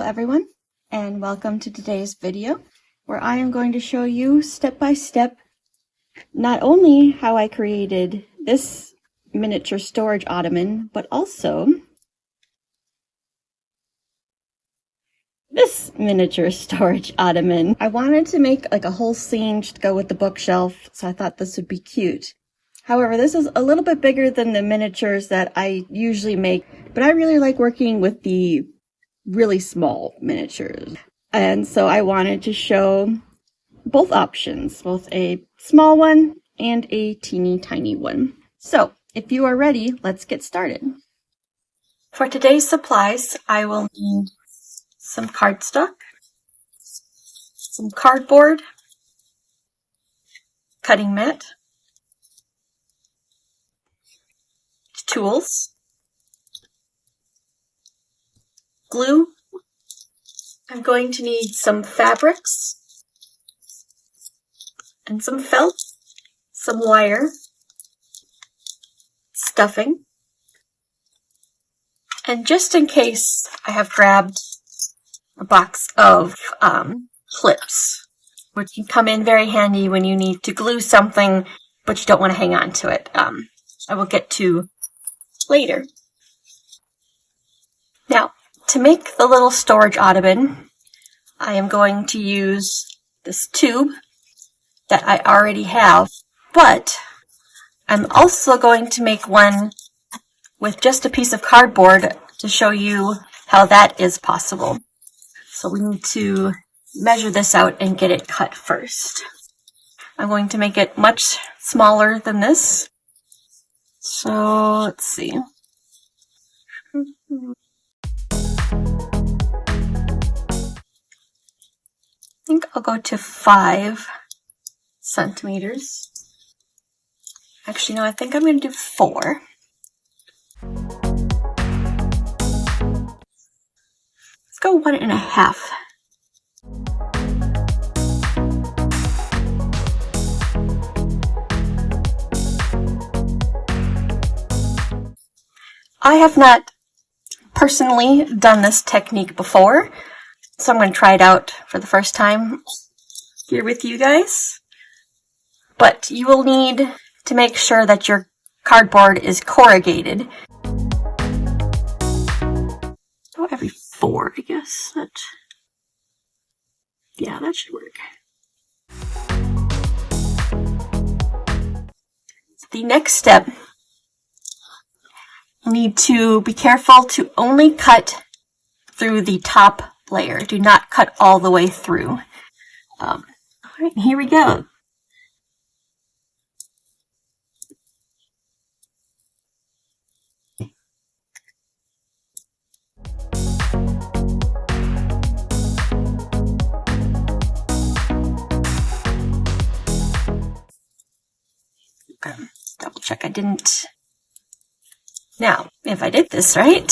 everyone, and welcome to today's video where I am going to show you step by step not only how I created this miniature storage ottoman, but also this miniature storage ottoman. I wanted to make like a whole scene to go with the bookshelf, so I thought this would be cute. However, this is a little bit bigger than the miniatures that I usually make, but I really like working with the really small miniatures. And so I wanted to show both options, both a small one and a teeny tiny one. So if you are ready, let's get started. For today's supplies, I will need some cardstock, some cardboard, cutting mat, tools, glue. I'm going to need some fabrics and some felt, some wire, stuffing, and just in case, I have grabbed a box of clips, which can come in very handy when you need to glue something but you don't want to hang on to it. I will get to later. Now, to make the little storage ottoman, I am going to use this tube that I already have, but I'm also going to make one with just a piece of cardboard to show you how that is possible. So we need to measure this out and get it cut first. I'm going to make it much smaller than this. So let's see. I think I'll go to 5 centimeters. Actually, no, I think I'm going to do 4. Let's go 1.5. I have not personally done this technique before, so I'm going to try it out for the first time here with you guys. But you will need to make sure that your cardboard is corrugated. Oh, every 4, I guess. Yeah, that should work. The next step, you need to be careful to only cut through the top layer. Do not cut all the way through. All right, here we go. Okay, double check I didn't. Now, if I did this right,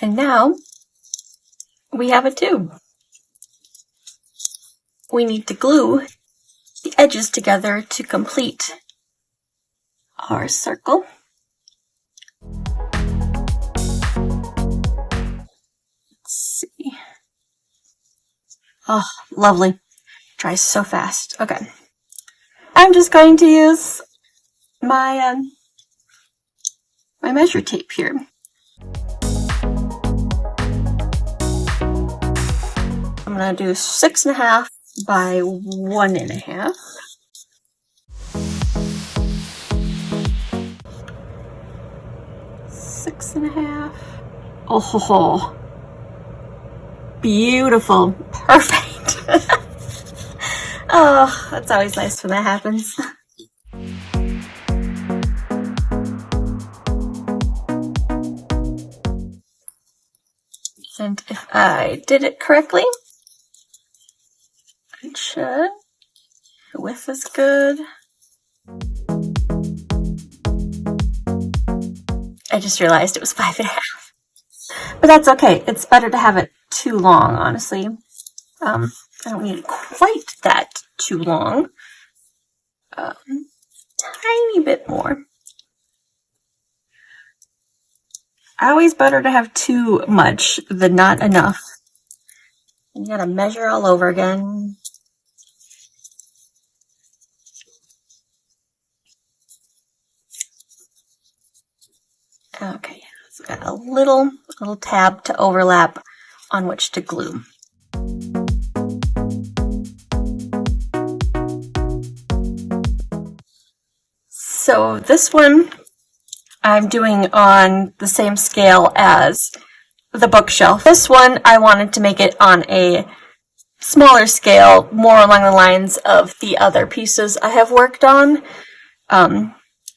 and now we have a tube. We need to glue the edges together to complete our circle. Let's see. Oh, lovely. Dries so fast. Okay. I'm just going to use my my measure tape here. I'm going to do 6.5 by 1.5. Six and a half. Oh, beautiful. Perfect. Oh, that's always nice when that happens. And if I did it correctly, it should. The width is good. I just realized it was 5.5. But that's okay. It's better to have it too long, honestly. I don't need it quite that too long. Tiny bit more. Always better to have too much than not enough. You gotta measure all over again. Okay, so got a little tab to overlap on which to glue. So this one I'm doing on the same scale as the bookshelf. This one I wanted to make it on a smaller scale, more along the lines of the other pieces I have worked on.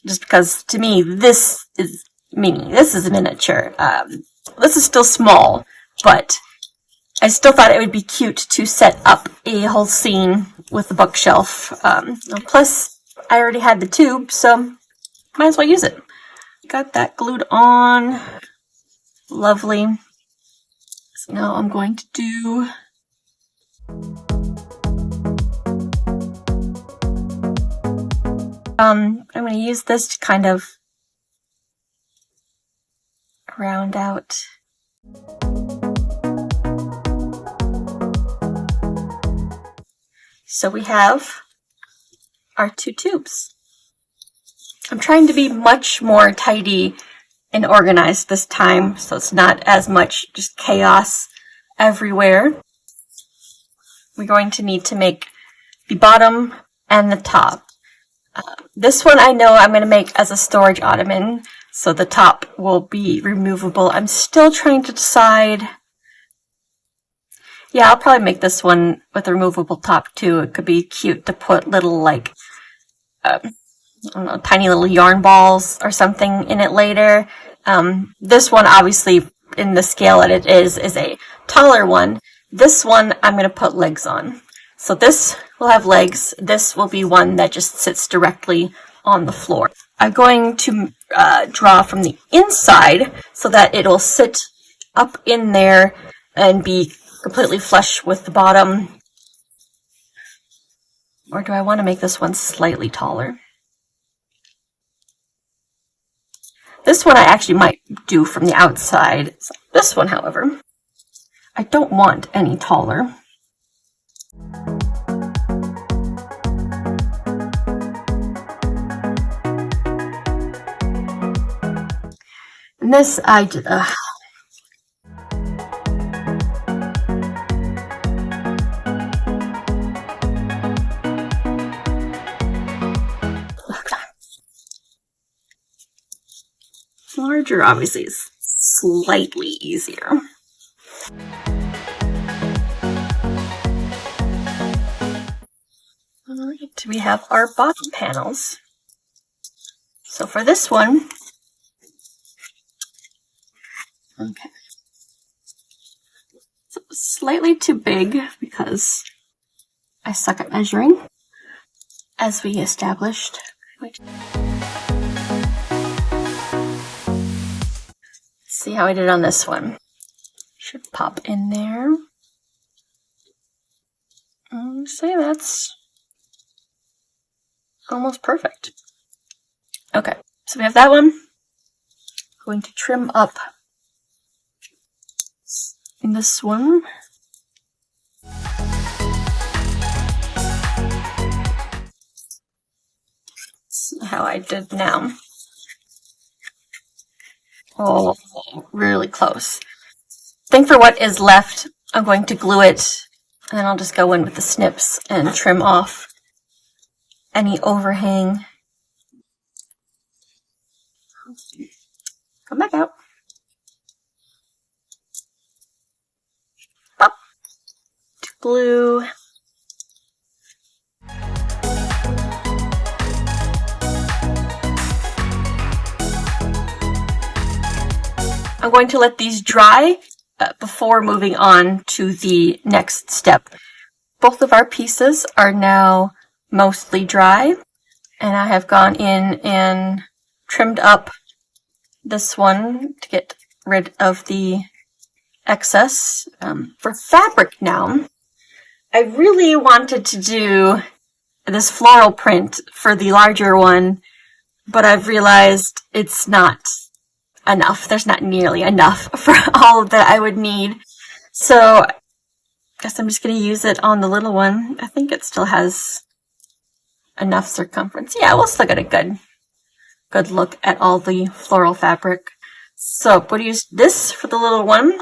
Just because to me this is mini, this is a miniature. This is still small, but I still thought it would be cute to set up a whole scene with the bookshelf. Plus, I already had the tube, so might as well use it. Got that glued on. Lovely. So now I'm going to do I'm going to use this to kind of round out. So we have our two tubes. I'm trying to be much more tidy and organized this time, so it's not as much just chaos everywhere. We're going to need to make the bottom and the top. This one I know I'm going to make as a storage ottoman, so the top will be removable. I'm still trying to decide. Yeah, I'll probably make this one with a removable top too. It could be cute to put little, like, I don't know, tiny little yarn balls or something in it later. This one, obviously, in the scale that it is a taller one. This one I'm going to put legs on. So this will have legs. This will be one that just sits directly on the floor. I'm going to draw from the inside so that it'll sit up in there and be completely flush with the bottom. Or do I want to make this one slightly taller? This one I actually might do from the outside. This one, however, I don't want any taller. And this I did. Larger, obviously, is slightly easier. Alright, we have our bottom panels. So for this one, okay, so slightly too big because I suck at measuring, as we established. See how I did on this one. Should pop in there. Say that's almost perfect. Okay, so we have that one. Going to trim up in this one. See how I did now. Oh, really close. I think for what is left, I'm going to glue it, and then I'll just go in with the snips and trim off any overhang. Come back out. Up. To glue. I'm going to let these dry before moving on to the next step. Both of our pieces are now mostly dry, and I have gone in and trimmed up this one to get rid of the excess. For fabric now, I really wanted to do this floral print for the larger one, but I've realized it's not enough. There's not nearly enough for all that I would need. So I guess I'm just going to use it on the little one. I think it still has enough circumference. Yeah, we'll still get a good look at all the floral fabric. So I'm going to use this for the little one.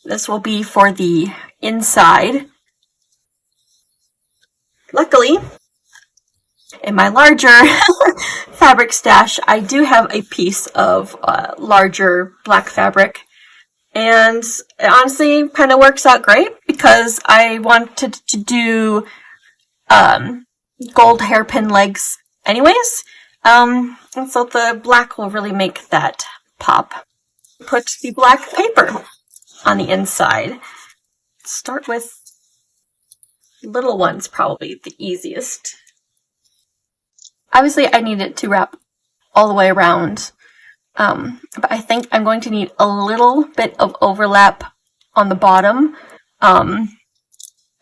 This will be for the inside. Luckily, in my larger fabric stash, I do have a piece of larger black fabric. And it honestly kind of works out great because I wanted to do gold hairpin legs anyways. And so the black will really make that pop. Put the black paper on the inside. Start with little ones, probably the easiest. Obviously, I need it to wrap all the way around, but I think I'm going to need a little bit of overlap on the bottom, and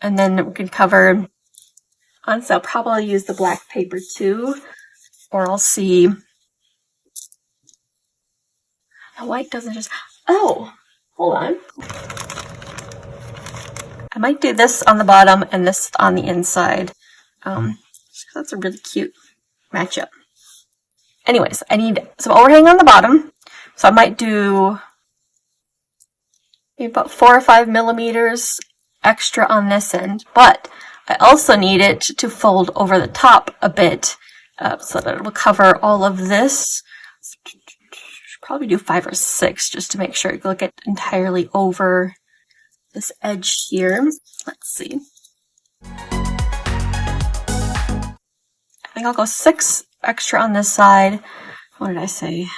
then we can cover. Honestly, I'll probably use the black paper too, or I'll see. The white doesn't just. Oh, hold on. I might do this on the bottom and this on the inside. That's a really cute matchup. Anyways, I need some overhang on the bottom, so I might do maybe about 4 or 5 millimeters extra on this end, but I also need it to fold over the top a bit so that it will cover all of this. Should probably do 5 or 6 just to make sure it will get entirely over this edge here. Let's see. I think I'll go 6 extra on this side. What did I say?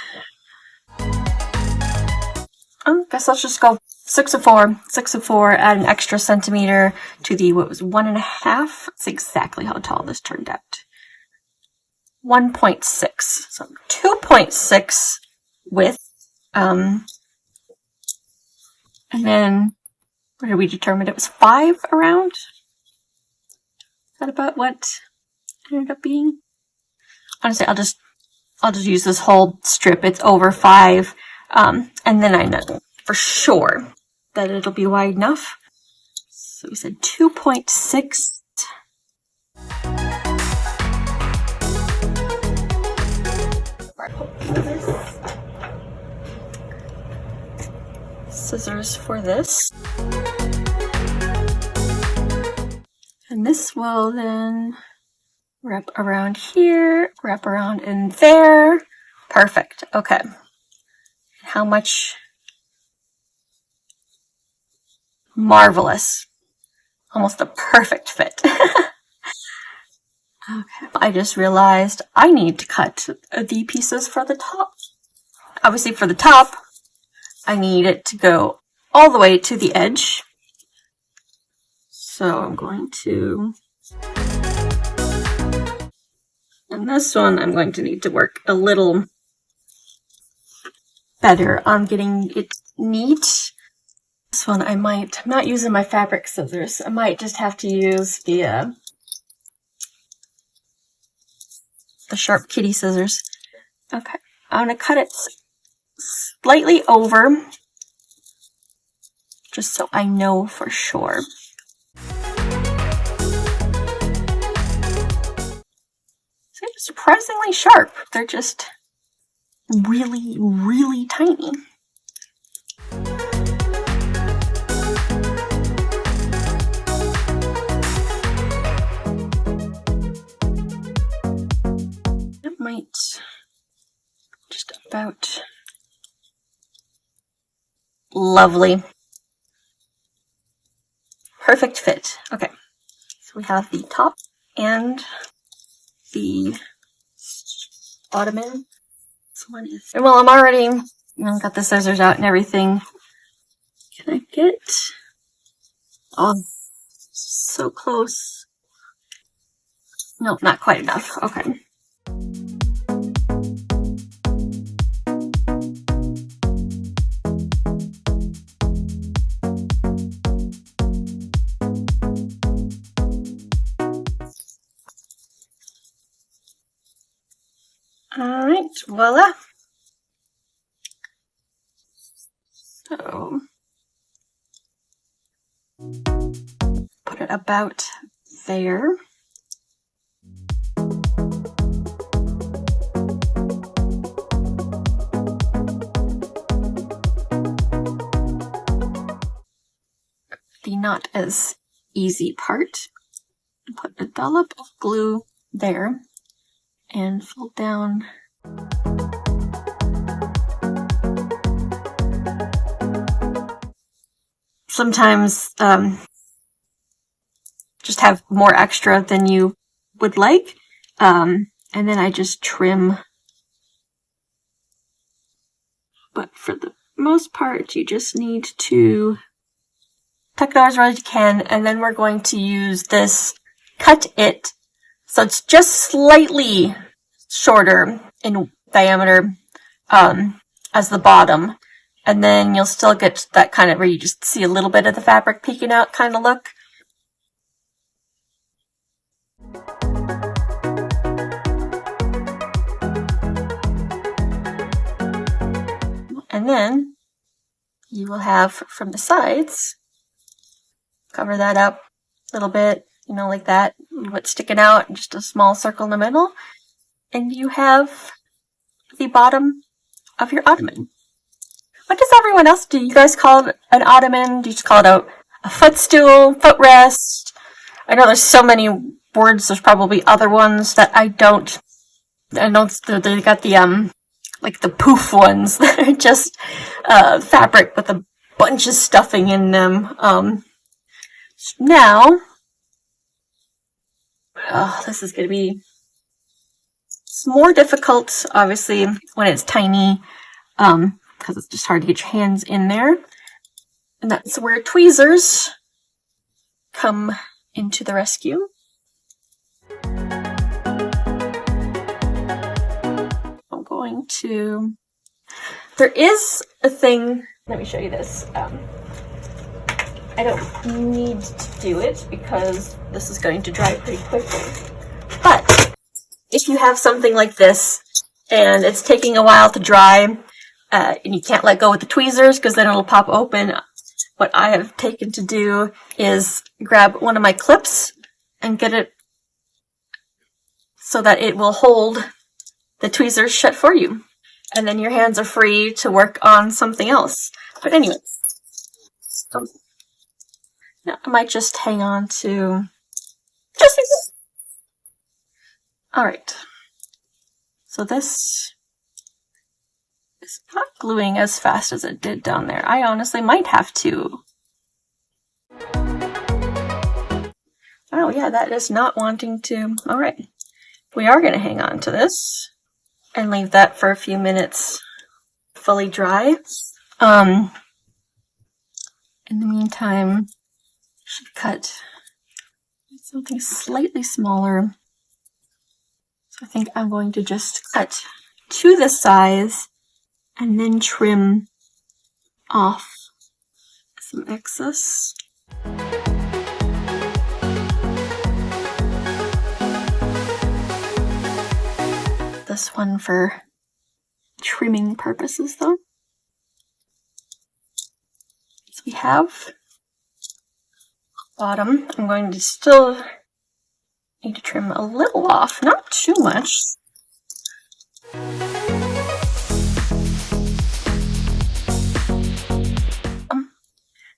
I guess let's just go 6 of 4. 6 of 4, add an extra centimeter to the, what was 1.5? That's exactly how tall this turned out. 1.6. So 2.6 width. And then, what did we determine? It was 5 around? Is that about what it ended up being? Honestly, I'll just use this whole strip. It's over 5. And then I know for sure that it'll be wide enough. So we said 2.6. Scissors for this. And this will then wrap around here, wrap around in there. Perfect. Okay. How much? Marvelous. Almost a perfect fit. Okay. I just realized I need to cut the pieces for the top. Obviously for the top, I need it to go all the way to the edge. So I'm going to, and this one I'm going to need to work a little better on getting it neat. This one I'm not using my fabric scissors. I might just have to use the sharp kitty scissors. Okay, I'm gonna cut it slightly over, just so I know for sure. So they're surprisingly sharp. They're just really, really tiny. It might just about. Lovely. Perfect fit. Okay. So we have the top and the ottoman. This one is. And well, I'm already got the scissors out and everything. Can I get? Oh, so close. No, not quite enough. Okay. Alright, voila. So put it about there. The not as easy part. Put a dollop of glue there and fold down. Sometimes just have more extra than you would like, and then I just trim. But for the most part, you just need to tuck it out as well as you can, and then we're going to use this Cut It, so it's just slightly shorter in diameter as the bottom, and then you'll still get that kind of where you just see a little bit of the fabric peeking out kind of look. And then you will have from the sides, cover that up a little bit, you know, like that, what's sticking out, just a small circle in the middle, and you have the bottom of your ottoman. What does everyone else do? You guys call it an ottoman? Do you just call it a footstool, footrest? I know there's so many words. There's probably other ones that I don't. I know they got the like the poof ones that are just fabric with a bunch of stuffing in them. Now, this is going to be more difficult, obviously, when it's tiny, because it's just hard to get your hands in there. And that's where tweezers come into the rescue. I'm going to... There is a thing... Let me show you this. I don't need to do it because this is going to dry pretty quickly. But if you have something like this and it's taking a while to dry and you can't let go with the tweezers because then it'll pop open, what I have taken to do is grab one of my clips and get it so that it will hold the tweezers shut for you. And then your hands are free to work on something else. But anyway, now I might just hang on to just like this. Alright. So this is not gluing as fast as it did down there. I honestly might have to. Oh yeah, that is not wanting to. Alright. We are going to hang on to this and leave that for a few minutes fully dry. In the meantime, I should cut something slightly smaller. So I think I'm going to just cut to the size and then trim off some excess. This one for trimming purposes though. So we have bottom. I'm going to still need to trim a little off, not too much.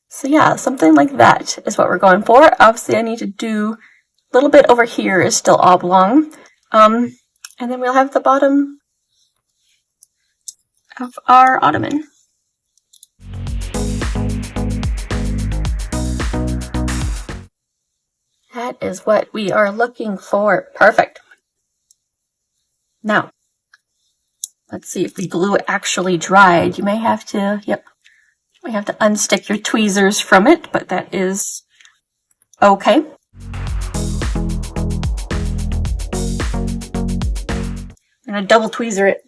So yeah, something like that is what we're going for. Obviously I need to do a little bit over here is still oblong. And then we'll have the bottom of our ottoman. That is what we are looking for. Perfect. Now, let's see if the glue actually dried. You may have to, we have to unstick your tweezers from it, but that is okay. I'm going to double tweezer it.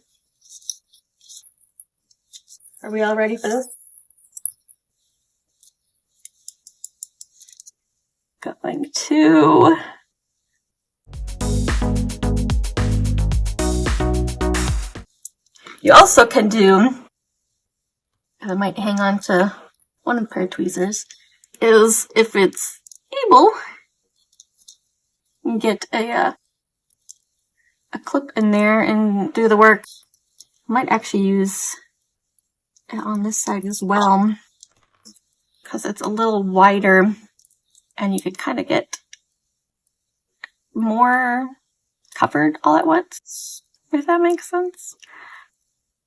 Are we all ready for this? Going to... You also can do I might hang on to one of the pair of tweezers, is if it's able, you can get a clip in there and do the work. I might actually use it on this side as well, because it's a little wider and you could kind of get more covered all at once, if that makes sense.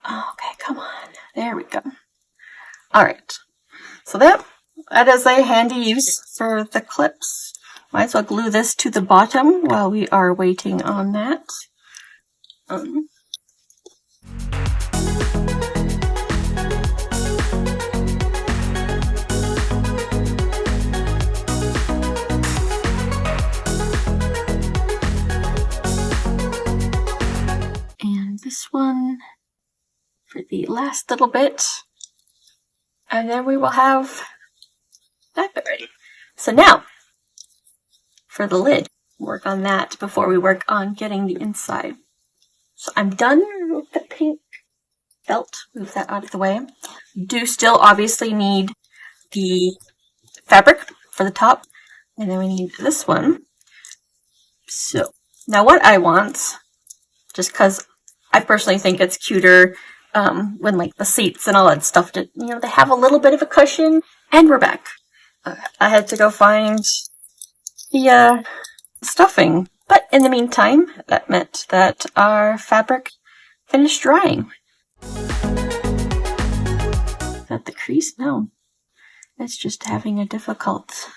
Okay, come on. There we go. Alright, so that is a handy use for the clips. Might as well glue this to the bottom while we are waiting on that. And this one for the last little bit. And then we will have that bit ready. So now, for the lid, work on that before we work on getting the inside. So I'm done with the pink felt. Move that out of the way. Do still obviously need the fabric for the top. And then we need this one. So, now what I want, just because I personally think it's cuter when like the seats and all that stuff, they have a little bit of a cushion. And we're back. I had to go find the stuffing. But in the meantime, that meant that our fabric finished drying. Is that the crease? No. It's just having a difficult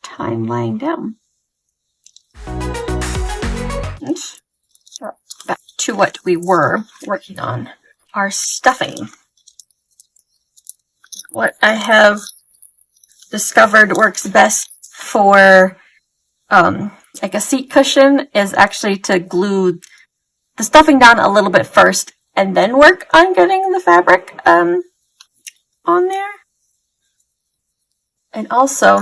time lying down. Back to what we were working on. Our stuffing. What I have discovered works best for like a seat cushion is actually to glue the stuffing down a little bit first and then work on getting the fabric on there. And also,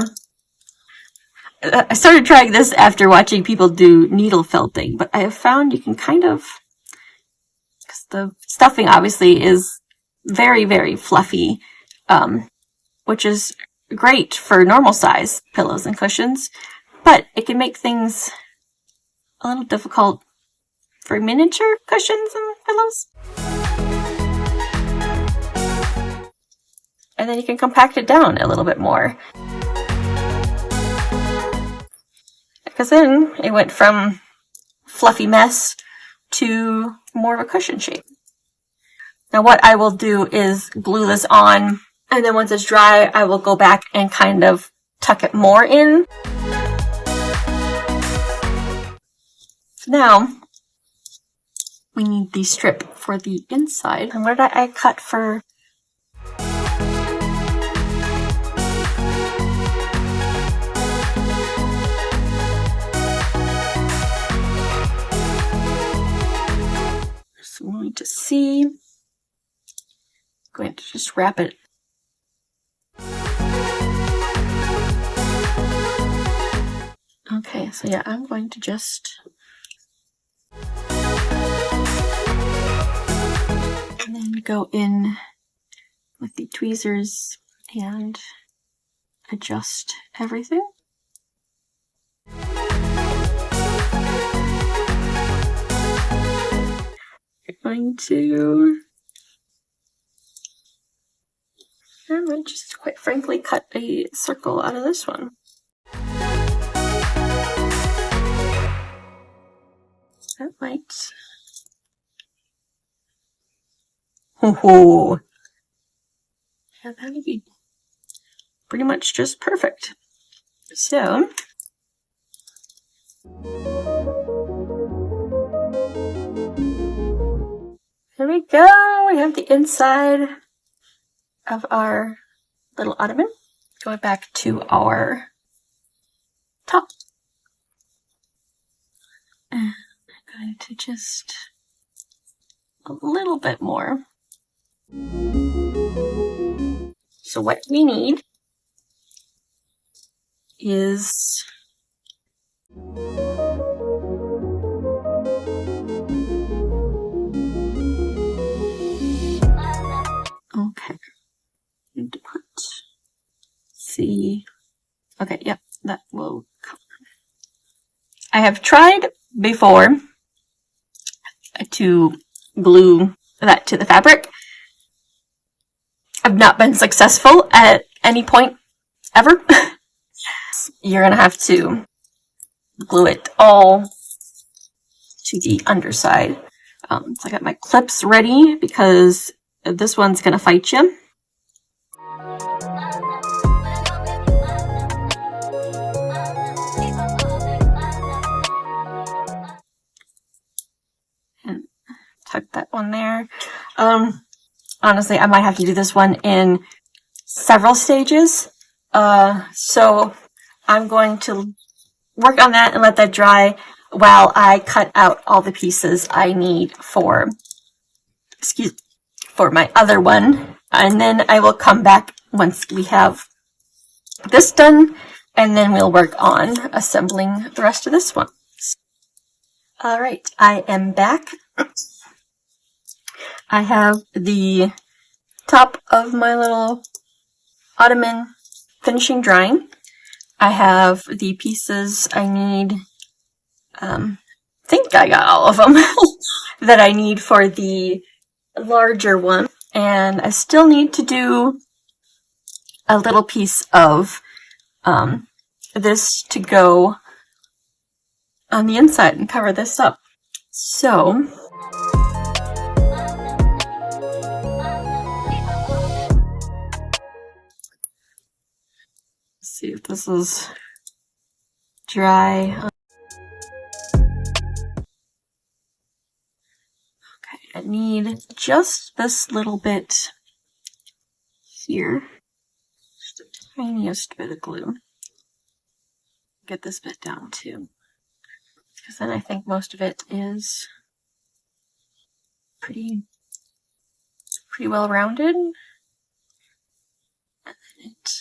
I started trying this after watching people do needle felting, but I have found you can kind of, because the stuffing obviously is very, very fluffy, which is great for normal size pillows and cushions, but it can make things a little difficult for miniature cushions and pillows. And then you can compact it down a little bit more. Because then it went from fluffy mess to more of a cushion shape. Now what I will do is glue this on, and then once it's dry, I will go back and kind of tuck it more in. So now, we need the strip for the inside. And what did I cut for? So I'm going to see. I'm going to just wrap it. Okay, so yeah, I'm going to just and then go in with the tweezers and adjust everything. I'm going to just quite frankly cut a circle out of this one. That might. Oh, yeah, that would be pretty much just perfect. So, here we go. We have the inside of our little ottoman. Going back to our top. And I'm going to just a little bit more. So what we need is see. Okay, yep, that will come. I have tried before to glue that to the fabric. I've not been successful at any point ever. You're gonna have to glue it all to the underside. So I got my clips ready because this one's gonna fight you. And tuck that one there. Honestly, I might have to do this one in several stages. So I'm going to work on that and let that dry while I cut out all the pieces I need for my other one. And then I will come back once we have this done, and then we'll work on assembling the rest of this one. Alright, I am back. I have the top of my little ottoman finishing drying. I have the pieces I need, think I got all of them, that I need for the larger one. And I still need to do a little piece of this to go on the inside and cover this up. So let's see if this is dry. Okay, I need just this little bit here. Just the tiniest bit of glue. Get this bit down too, because then I think most of it is pretty well rounded. And then it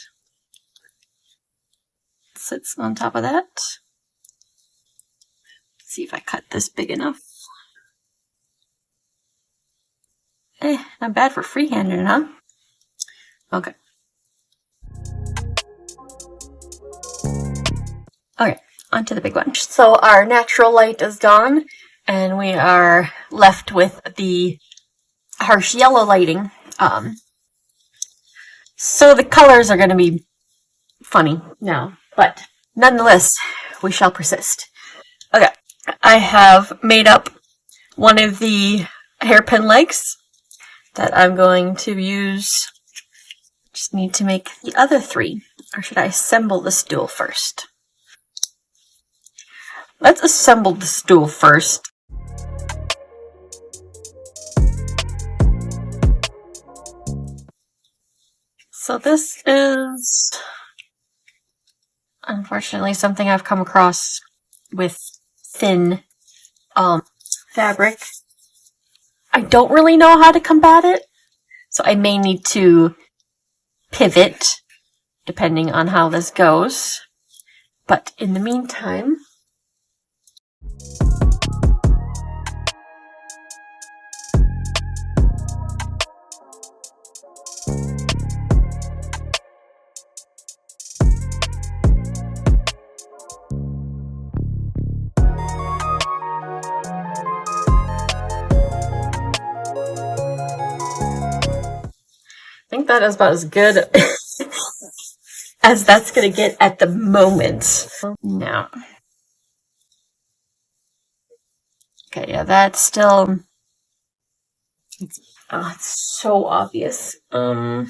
sits on top of that. Let's see if I cut this big enough. Not bad for freehanding, huh? Okay. Okay, on to the big one. So our natural light is gone, and we are left with the harsh yellow lighting. So the colors are going to be funny now, but nonetheless, we shall persist. Okay, I have made up one of the hairpin legs that I'm going to use. Just need to make the other three, or should I assemble the stool first? Let's assemble the stool first. So this is unfortunately something I've come across with thin fabric. I don't really know how to combat it, so I may need to pivot depending on how this goes. But in the meantime, I think that is about as good as that's gonna get at the moment. No. Okay, yeah, that's still, it's so obvious. I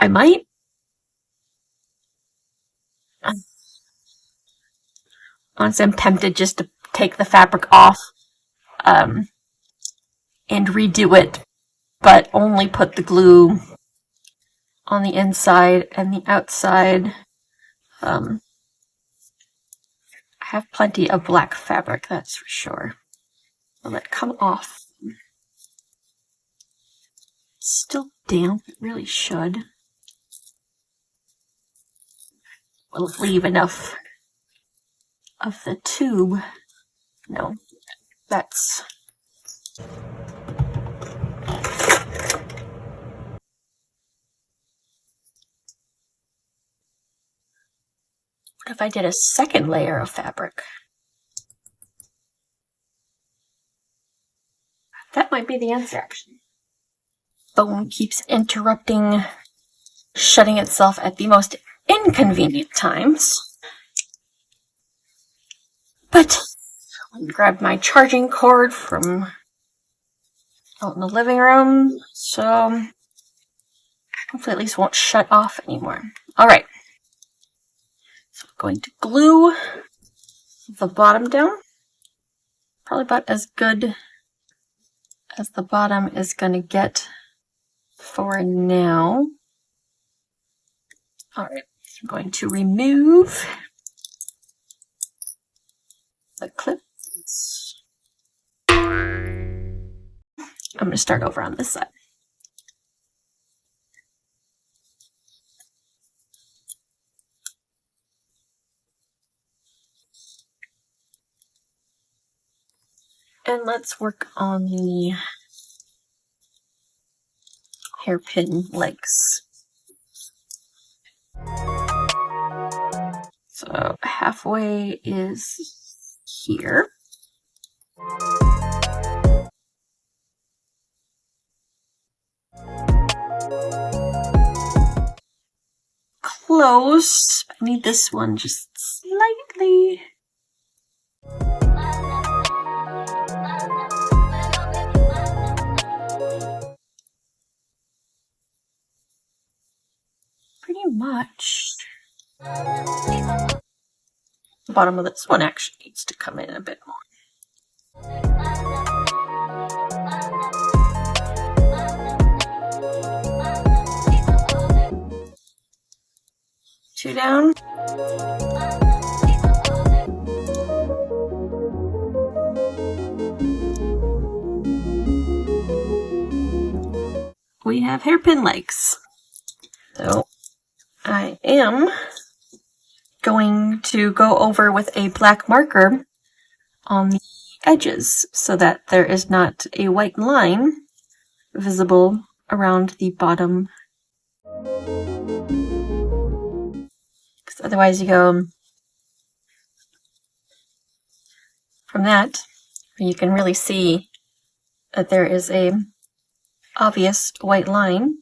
might. Honestly, I'm tempted just to take the fabric off and redo it, but only put the glue on the inside and the outside. I have plenty of black fabric, that's for sure. Will it come off? It's still damp, it really should. Will it leave enough of the tube? No, that's if I did a second layer of fabric? That might be the answer, actually. Phone keeps interrupting, shutting itself at the most inconvenient times. But I grabbed my charging cord from out in the living room, so hopefully at least won't shut off anymore. Alright. So I'm going to glue the bottom down. Probably about as good as the bottom is going to get for now. Alright, I'm going to remove the clips. I'm going to start over on this side. And let's work on the hairpin legs. So halfway is here. Close. I need this one just slightly. Pretty much. The bottom of this one actually needs to come in a bit more. Two down. We have hairpin legs. So I am going to go over with a black marker on the edges so that there is not a white line visible around the bottom. Because otherwise you go from that, you can really see that there is a obvious white line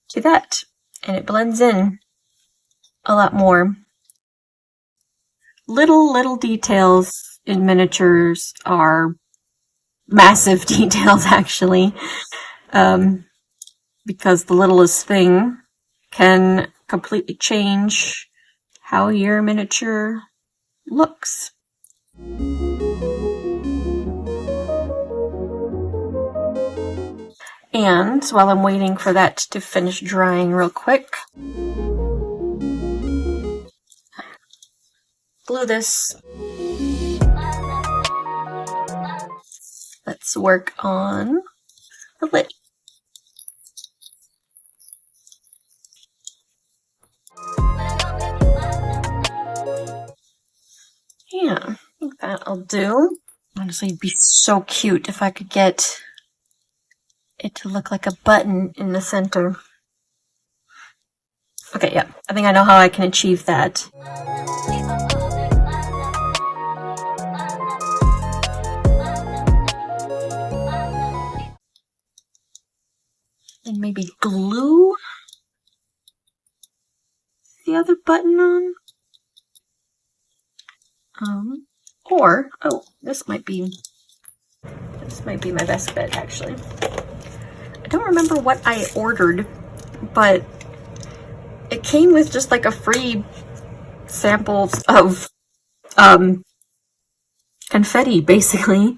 to that, and it blends in a lot more. Little details in miniatures are massive details, actually, because the littlest thing can completely change how your miniature looks. And while I'm waiting for that to finish drying real quick, glue this. Let's work on the lid. Yeah, I think that'll do. Honestly, it'd be so cute if I could get it to look like a button in the center. Okay, yeah, I think I know how I can achieve that. And maybe glue the other button on. Or, oh, this might be my best bet, actually. I don't remember what I ordered, but it came with just like a free sample of confetti, basically.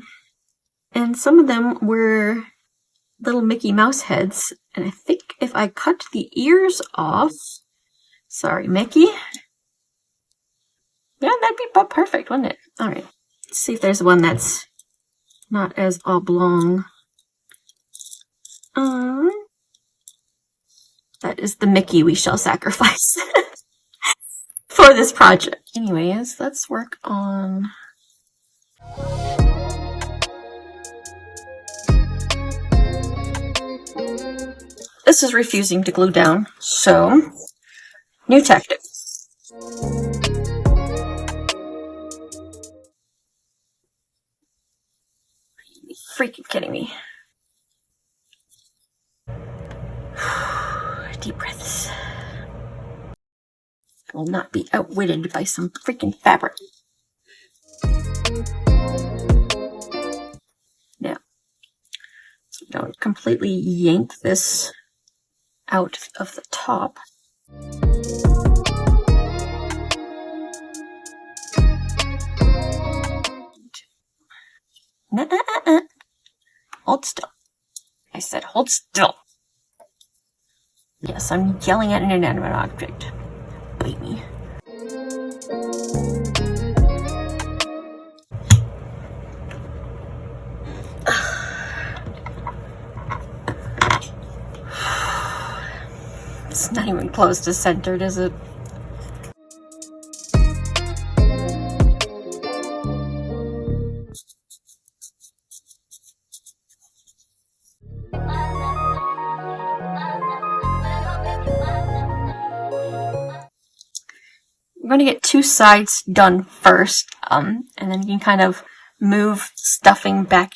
And some of them were little Mickey Mouse heads. And I think if I cut the ears off, sorry, Mickey. Yeah, that'd be about perfect, wouldn't it? Alright, let's see if there's one that's not as oblong. That is the Mickey we shall sacrifice for this project. Anyways, let's work on... This is refusing to glue down, so new tactic. freaking kidding me? Deep breaths. I will not be outwitted by some freaking fabric. Now, so don't completely yank this out of the top. Hold still. I said hold still. Yes, I'm yelling at an inanimate object. Bite me. It's not even close to centered, is it? I'm going to get two sides done first, and then you can kind of move stuffing back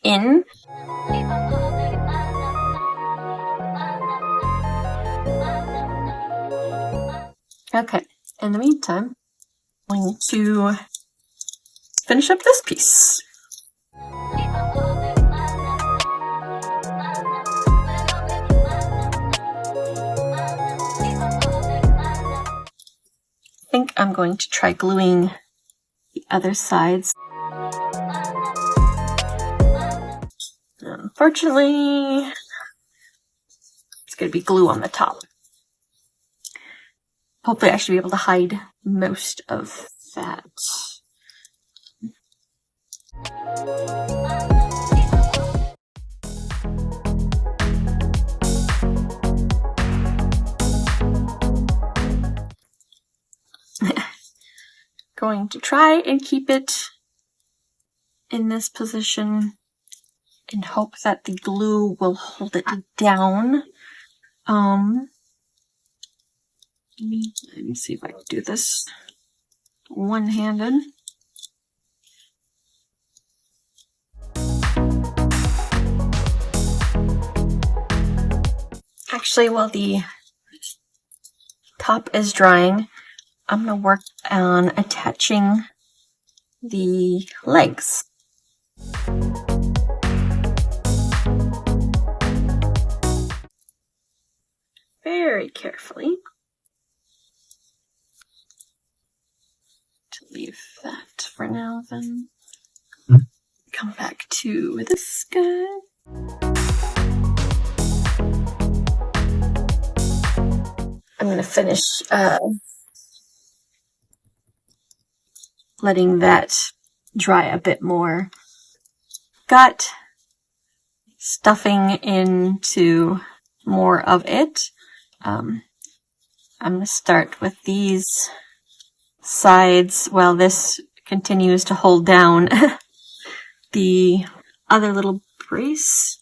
in. Okay, in the meantime, I'm going to finish up this piece. I think I'm going to try gluing the other sides. Unfortunately, it's going to be glue on the top. Hopefully I should be able to hide most of that. Going to try and keep it in this position and hope that the glue will hold it down. Let me see if I can do this one-handed. Actually, while the top is drying, I'm going to work on attaching the legs. Very carefully. To leave that for now, then. Come back to this guy. I'm going to finish letting that dry a bit more. Got stuffing into more of it. I'm going to start with these sides while this continues to hold down the other little brace.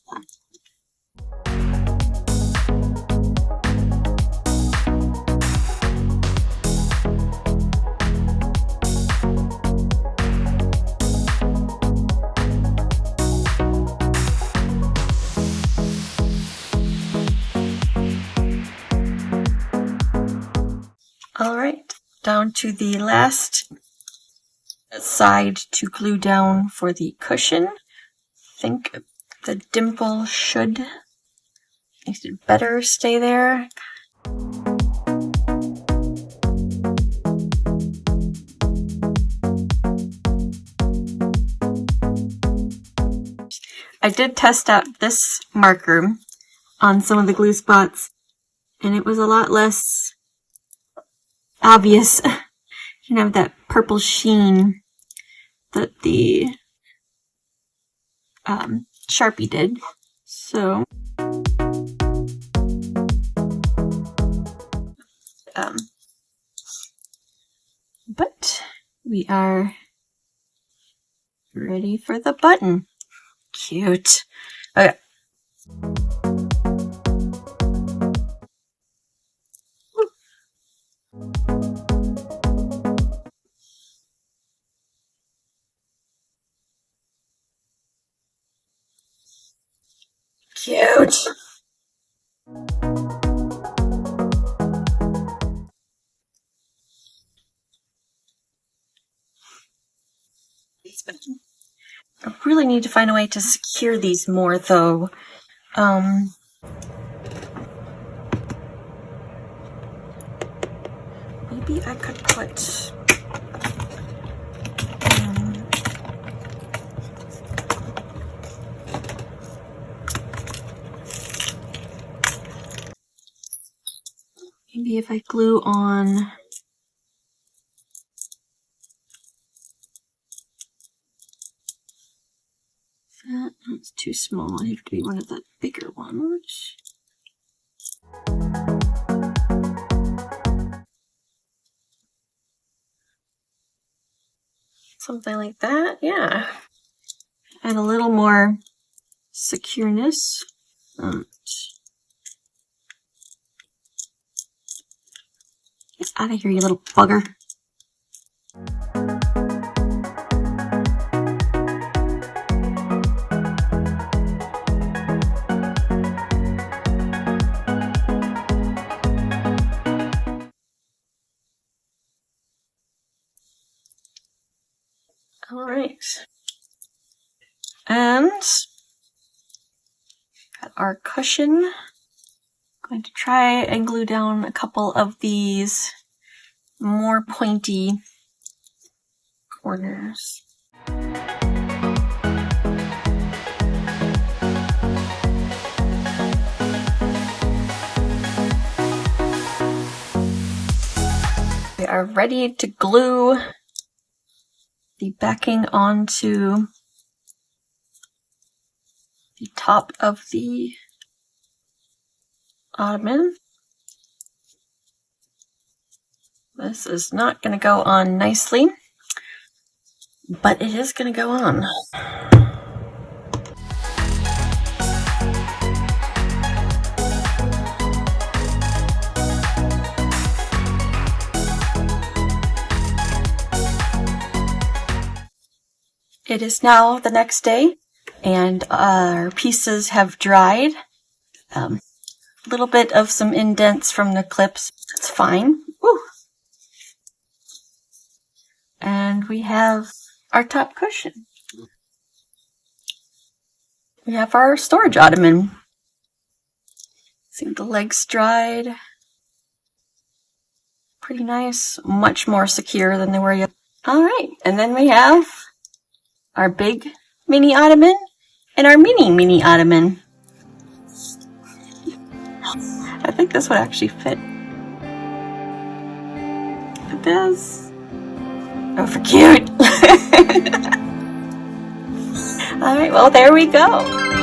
Alright, down to the last side to glue down for the cushion. I think the dimple should better stay there. I did test out this marker on some of the glue spots, and it was a lot less obvious. It didn't have that purple sheen that the Sharpie did. So but we are ready for the button. Cute. Okay. cute. I really need to find a way to secure these more, though. Maybe I could put... maybe if I glue on... That's too small. I have to be one of the bigger ones. Something like that, yeah. Add a little more secureness. Get out of here, you little bugger. All right. And got our cushion. I'm going to try and glue down a couple of these more pointy corners. We are ready to glue the backing onto the top of the ottoman. This is not going to go on nicely, but it is going to go on. It is now the next day, and our pieces have dried. A little bit of some indents from the clips. That's fine. Woo. And we have our top cushion. We have our storage ottoman. See, the legs dried. Pretty nice. Much more secure than they were yet. Alright, and then we have our big mini ottoman and our mini ottoman. I think this would actually fit. It does. Oh, for cute. Alright, well, there we go.